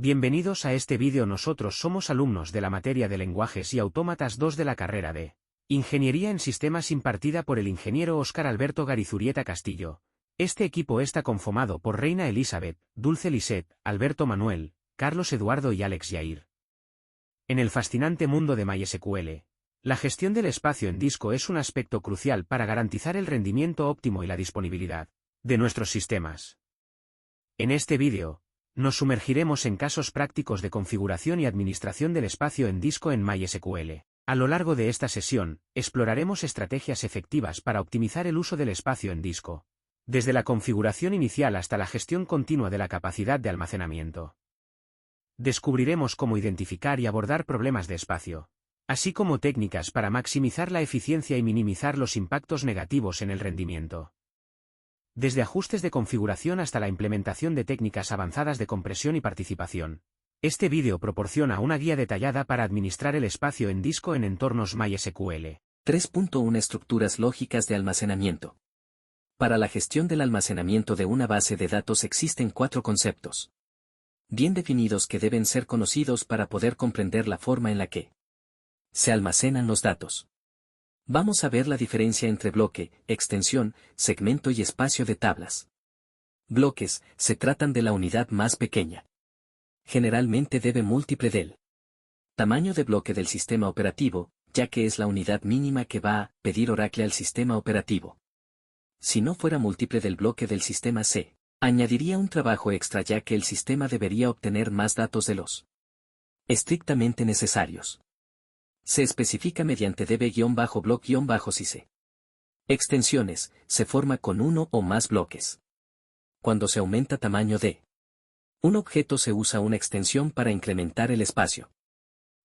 Bienvenidos a este vídeo. Nosotros somos alumnos de la materia de Lenguajes y Autómatas 2 de la carrera de Ingeniería en Sistemas impartida por el ingeniero Óscar Alberto Garizurieta Castillo. Este equipo está conformado por Reina Elizabeth, Dulce Lisette, Alberto Manuel, Carlos Eduardo y Alex Yair. En el fascinante mundo de MySQL, la gestión del espacio en disco es un aspecto crucial para garantizar el rendimiento óptimo y la disponibilidad de nuestros sistemas. En este vídeo, nos sumergiremos en casos prácticos de configuración y administración del espacio en disco en MySQL. A lo largo de esta sesión, exploraremos estrategias efectivas para optimizar el uso del espacio en disco, desde la configuración inicial hasta la gestión continua de la capacidad de almacenamiento. Descubriremos cómo identificar y abordar problemas de espacio, así como técnicas para maximizar la eficiencia y minimizar los impactos negativos en el rendimiento. Desde ajustes de configuración hasta la implementación de técnicas avanzadas de compresión y participación, este vídeo proporciona una guía detallada para administrar el espacio en disco en entornos MySQL. 3.1 Estructuras lógicas de almacenamiento. Para la gestión del almacenamiento de una base de datos existen 4 conceptos bien definidos que deben ser conocidos para poder comprender la forma en la que se almacenan los datos. Vamos a ver la diferencia entre bloque, extensión, segmento y espacio de tablas. Bloques, se tratan de la unidad más pequeña. Generalmente debe múltiple del tamaño de bloque del sistema operativo, ya que es la unidad mínima que va a pedir Oracle al sistema operativo. Si no fuera múltiple del bloque del sistema C, añadiría un trabajo extra ya que el sistema debería obtener más datos de los estrictamente necesarios. Se especifica mediante db-block-sic. Extensiones, se forma con uno o más bloques. Cuando se aumenta tamaño de un objeto se usa una extensión para incrementar el espacio.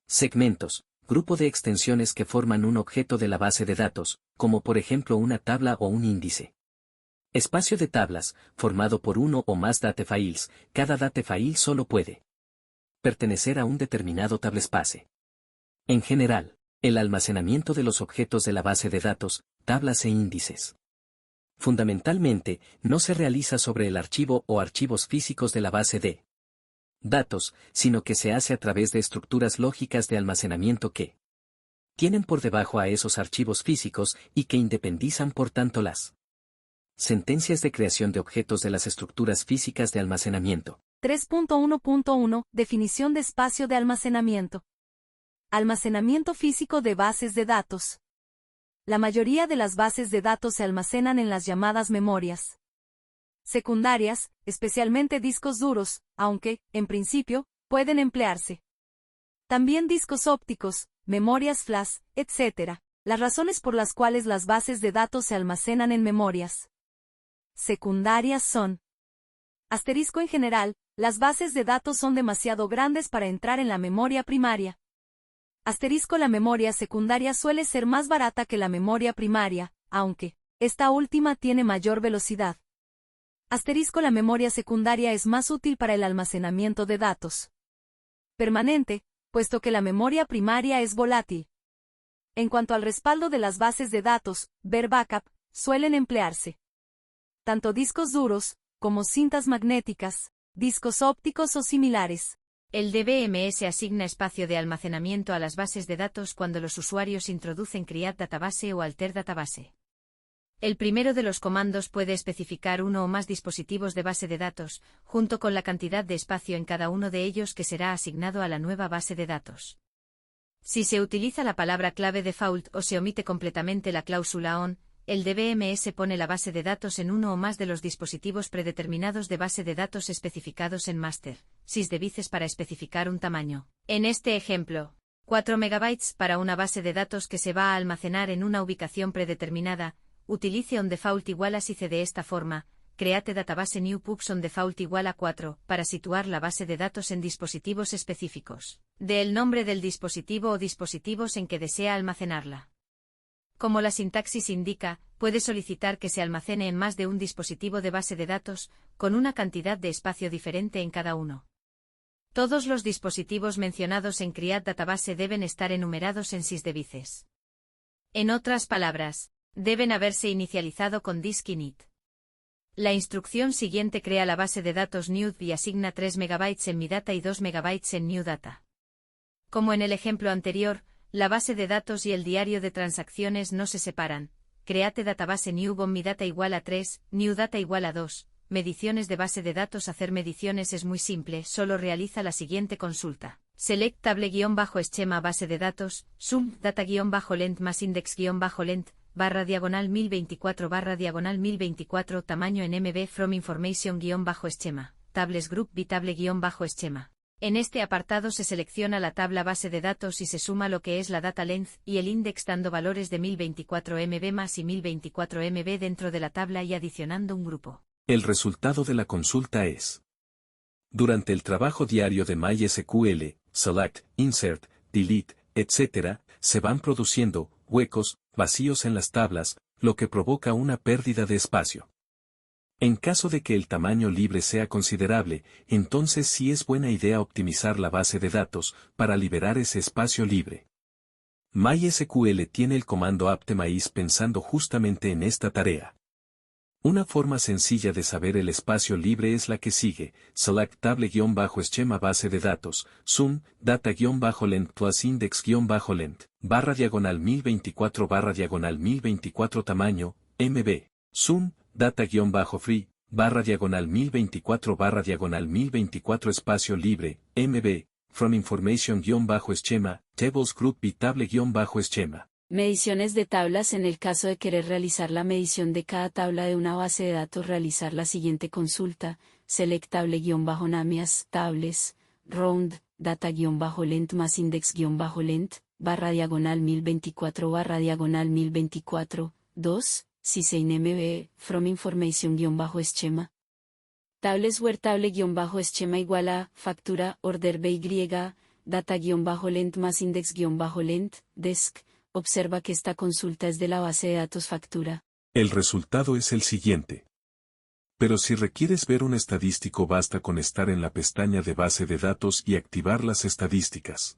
Segmentos, grupo de extensiones que forman un objeto de la base de datos, como por ejemplo una tabla o un índice. Espacio de tablas, formado por uno o más datefiles, cada datefile solo puede pertenecer a un determinado tablespace. En general, el almacenamiento de los objetos de la base de datos, tablas e índices. Fundamentalmente, no se realiza sobre el archivo o archivos físicos de la base de datos, sino que se hace a través de estructuras lógicas de almacenamiento que tienen por debajo a esos archivos físicos y que independizan por tanto las sentencias de creación de objetos de las estructuras físicas de almacenamiento. 3.1.1 Definición de espacio de almacenamiento. Almacenamiento físico de bases de datos. La mayoría de las bases de datos se almacenan en las llamadas memorias secundarias, especialmente discos duros, aunque, en principio, pueden emplearse también discos ópticos, memorias flash, etc. Las razones por las cuales las bases de datos se almacenan en memorias secundarias son: asterisco. En general, las bases de datos son demasiado grandes para entrar en la memoria primaria. Asterisco. La memoria secundaria suele ser más barata que la memoria primaria, aunque esta última tiene mayor velocidad. Asterisco. La memoria secundaria es más útil para el almacenamiento de datos permanente, puesto que la memoria primaria es volátil. En cuanto al respaldo de las bases de datos, ver backup, suelen emplearse tanto discos duros, como cintas magnéticas, discos ópticos o similares. El DBMS asigna espacio de almacenamiento a las bases de datos cuando los usuarios introducen create database o alter database. El primero de los comandos puede especificar uno o más dispositivos de base de datos, junto con la cantidad de espacio en cada uno de ellos que será asignado a la nueva base de datos. Si se utiliza la palabra clave default o se omite completamente la cláusula on, el DBMS pone la base de datos en uno o más de los dispositivos predeterminados de base de datos especificados en master sysdevices para especificar un tamaño. En este ejemplo, 4 MB para una base de datos que se va a almacenar en una ubicación predeterminada. Utilice onDefault igual a sice de esta forma, create database new pubs onDefault igual a 4, para situar la base de datos en dispositivos específicos. Dé el nombre del dispositivo o dispositivos en que desea almacenarla. Como la sintaxis indica, puede solicitar que se almacene en más de un dispositivo de base de datos, con una cantidad de espacio diferente en cada uno. Todos los dispositivos mencionados en create database deben estar enumerados en sysdevices. En otras palabras, deben haberse inicializado con disk init. La instrucción siguiente crea la base de datos new y asigna 3 MB en mi data y 2 MB en new data. Como en el ejemplo anterior, la base de datos y el diario de transacciones no se separan. Create database new con mi data igual a 3, new data igual a 2. Mediciones de base de datos. Hacer mediciones es muy simple, solo realiza la siguiente consulta. Select table-schema base de datos, sum data-length más index-length, /diagonal 1024 /diagonal 1024 tamaño en MB from information-schema, tables group bitable-schema. En este apartado se selecciona la tabla base de datos y se suma lo que es la data length y el index dando valores de 1024 MB más y 1024 MB dentro de la tabla y adicionando un grupo. El resultado de la consulta es: durante el trabajo diario de MySQL, select, insert, delete, etc., se van produciendo huecos, vacíos en las tablas, lo que provoca una pérdida de espacio. En caso de que el tamaño libre sea considerable, entonces sí es buena idea optimizar la base de datos para liberar ese espacio libre. MySQL tiene el comando optimize pensando justamente en esta tarea. Una forma sencilla de saber el espacio libre es la que sigue: select table-schema base de datos, sum, data-length plus index-length, /diagonal 1024 /diagonal 1024 tamaño, MB, sum, data-free, /diagonal 1024 /diagonal 1024 espacio libre, MB, from information-schema, tables group y table-schema. Mediciones de tablas. En el caso de querer realizar la medición de cada tabla de una base de datos, realizar la siguiente consulta: select table-namias, tables, round, data-length más index-length, /diagonal 1024 /diagonal 1024, 2, sysin MB, from information-schema. Tables where table-schema igual a, factura, order by, data-length más index-length, desk. Observa que esta consulta es de la base de datos factura. El resultado es el siguiente. Pero si requieres ver un estadístico, basta con estar en la pestaña de base de datos y activar las estadísticas.